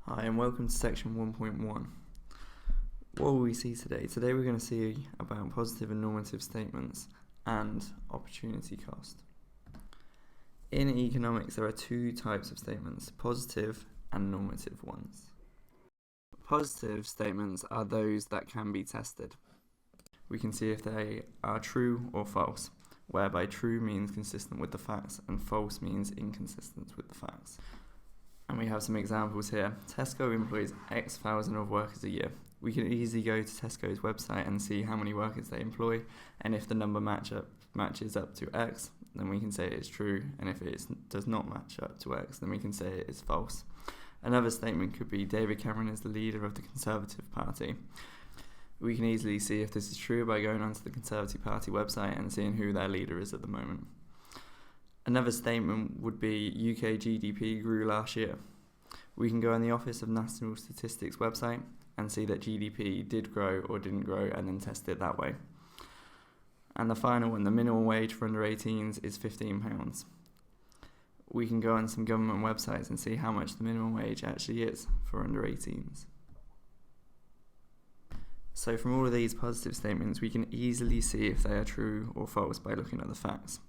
Hi and welcome to section 1.1. What will we see today? Today we're going to see about positive and normative statements and opportunity cost. In economics there are two types of statements, positive and normative ones. Positive statements are those that can be tested. We can see if they are true or false, whereby true means consistent with the facts and false means inconsistent with the facts. And we have some examples here. Tesco employs X thousand of workers a year. We can easily go to Tesco's website and see how many workers they employ, and if the number matches up to X, then we can say it is true, and if it does not match up to X, then we can say it is false. Another statement could be David Cameron is the leader of the Conservative Party. We can easily see if this is true by going onto the Conservative Party website and seeing who their leader is at the moment. Another statement would be UK GDP grew last year. We can go on the Office of National Statistics website and see that GDP did grow or didn't grow and then test it that way. And the final one, the minimum wage for under 18s is £15. We can go on some government websites and see how much the minimum wage actually is for under 18s. So from all of these positive statements, we can easily see if they are true or false by looking at the facts.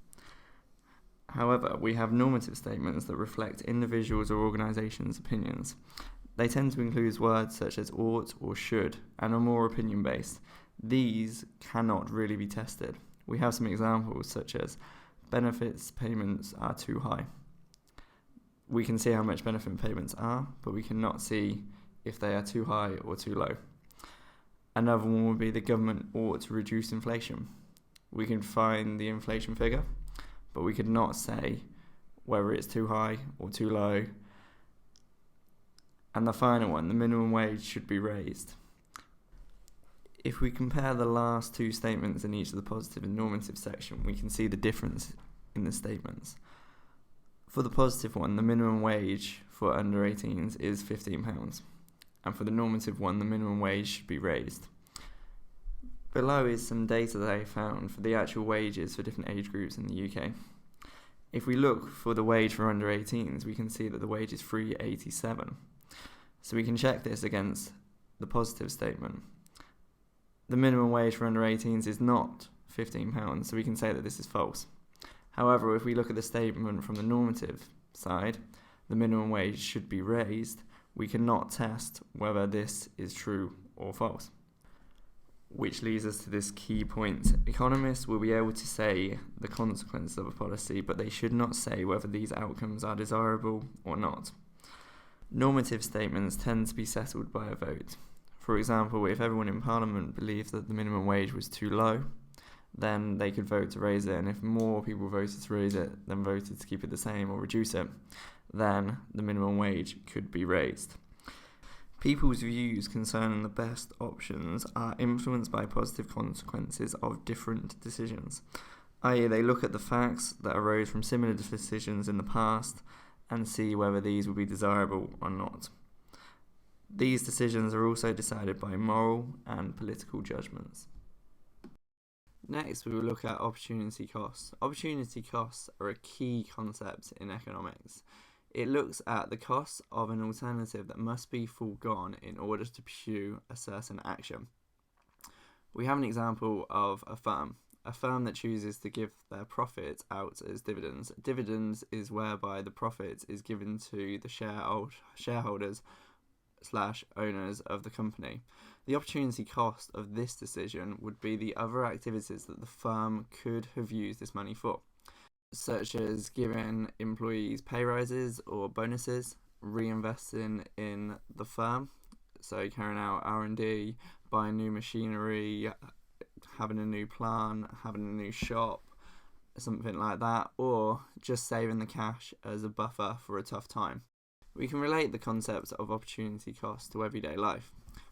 However, we have normative statements that reflect individuals' or organisations' opinions. They tend to include words such as ought or should and are more opinion-based. These cannot really be tested. We have some examples such as benefits payments are too high. We can see how much benefit payments are, but we cannot see if they are too high or too low. Another one would be the government ought to reduce inflation. We can find the inflation figure, but we could not say whether it's too high or too low. And the final one, the minimum wage should be raised. If we compare the last two statements in each of the positive and normative section, we can see the difference in the statements. For the positive one, the minimum wage for under 18s is £15, and for the normative one, the minimum wage should be raised. Below is some data that I found for the actual wages for different age groups in the UK. If we look for the wage for under 18s, we can see that the wage is £3.87. So we can check this against the positive statement. The minimum wage for under 18s is not £15, so we can say that this is false. However, if we look at the statement from the normative side, the minimum wage should be raised, we cannot test whether this is true or false. Which leads us to this key point. Economists will be able to say the consequences of a policy, but they should not say whether these outcomes are desirable or not. Normative statements tend to be settled by a vote. For example, if everyone in Parliament believed that the minimum wage was too low, then they could vote to raise it, and if more people voted to raise it than voted to keep it the same or reduce it, then the minimum wage could be raised. People's views concerning the best options are influenced by positive consequences of different decisions, i.e. they look at the facts that arose from similar decisions in the past and see whether these will be desirable or not. These decisions are also decided by moral and political judgments. Next, we will look at opportunity costs. Opportunity costs are a key concept in economics. It looks at the cost of an alternative that must be foregone in order to pursue a certain action. We have an example of a firm that chooses to give their profit out as dividends. Dividends is whereby the profit is given to the shareholders / owners of the company. The opportunity cost of this decision would be the other activities that the firm could have used this money for, such as giving employees pay rises or bonuses, reinvesting in the firm, so carrying out R&D, buying new machinery, having a new plant, having a new shop, something like that, or just saving the cash as a buffer for a tough time. We can relate the concept of opportunity cost to everyday life.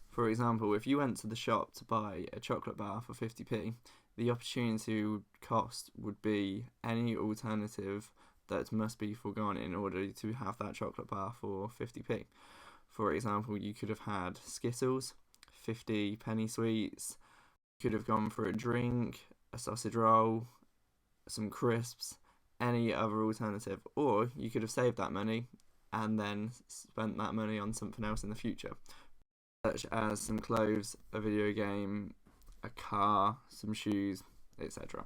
For example, if you went to the shop to buy a chocolate bar for 50p, the opportunity cost would be any alternative that must be foregone in order to have that chocolate bar for 50p. For example, you could have had Skittles, 50 penny sweets, you could have gone for a drink, a sausage roll, some crisps, any other alternative, or you could have saved that money and then spent that money on something else in the future, such as some clothes, a video game, a car, some shoes, etc.